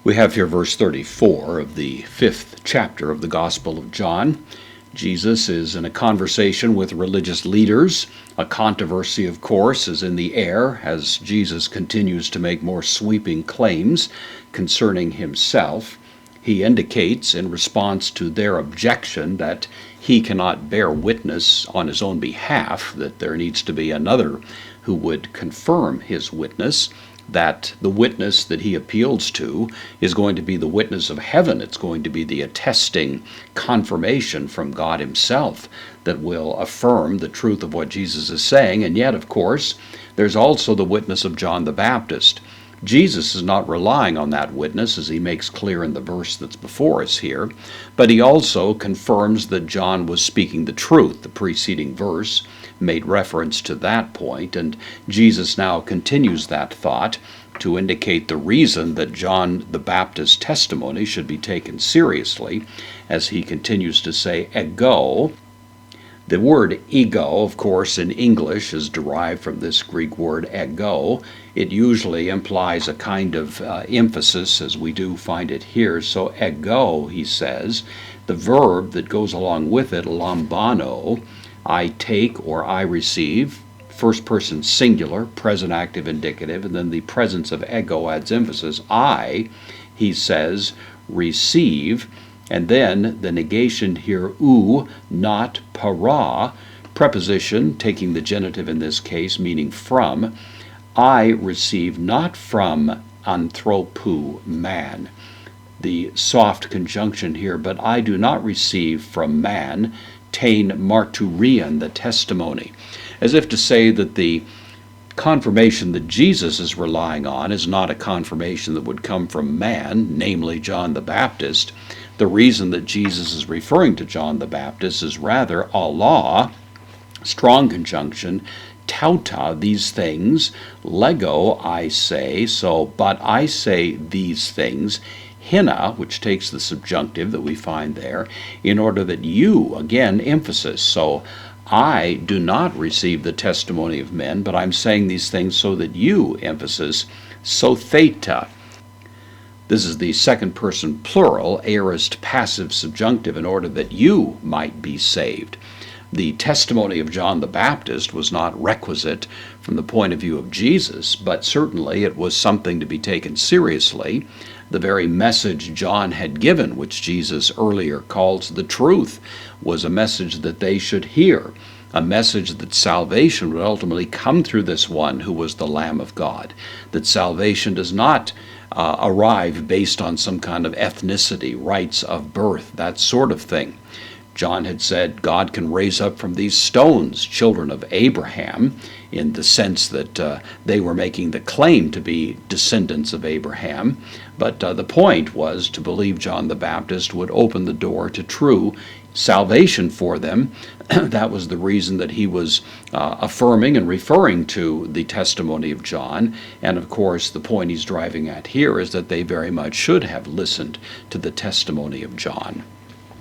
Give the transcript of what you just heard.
We have here verse 34 of the 5th chapter of the Gospel of John. Jesus is in a conversation with religious leaders. A controversy, of course, is in the air as Jesus continues to make more sweeping claims concerning himself. He indicates in response to their objection that he cannot bear witness on his own behalf, that there needs to be another who would confirm his witness, that the witness that he appeals to is going to be the witness of heaven. It's going to be the attesting confirmation from God himself that will affirm the truth of what Jesus is saying. And yet, of course, there's also the witness of John the Baptist. Jesus is not relying on that witness, as he makes clear in the verse that's before us here, but he also confirms that John was speaking the truth. The preceding verse made reference to that point, and Jesus now continues that thought to indicate the reason that John the Baptist's testimony should be taken seriously, as he continues to say, ego. The word ego, of course, in English is derived from this Greek word ego. It usually implies a kind of emphasis, as we do find it here. So ego, he says, the verb that goes along with it, lambano, I take or I receive, first person singular, present active indicative, and then the presence of ego adds emphasis. I, he says, receive. And then the negation here, ou, not para, preposition, taking the genitive in this case, meaning from. I receive not from anthropou, man. The soft conjunction here, but I do not receive from man, tain marturian, the testimony. As if to say that the confirmation that Jesus is relying on is not a confirmation that would come from man, namely John the Baptist. The reason that Jesus is referring to John the Baptist is rather Allah, strong conjunction, tauta, these things, lego, I say, so, but I say these things, hina, which takes the subjunctive that we find there, in order that you, again, emphasis, so I do not receive the testimony of men, but I'm saying these things so that you, emphasis, so theta. This is the second person plural, aorist passive subjunctive, in order that you might be saved. The testimony of John the Baptist was not requisite from the point of view of Jesus, but certainly it was something to be taken seriously. The very message John had given, which Jesus earlier calls the truth, was a message that they should hear, a message that salvation would ultimately come through this one who was the Lamb of God, that salvation does not arrive based on some kind of ethnicity, rights of birth, that sort of thing. John had said God can raise up from these stones children of Abraham, in the sense that they were making the claim to be descendants of Abraham. But the point was to believe John the Baptist would open the door to true salvation for them. That was the reason that he was affirming and referring to the testimony of John. And of course, the point he's driving at here is that they very much should have listened to the testimony of John.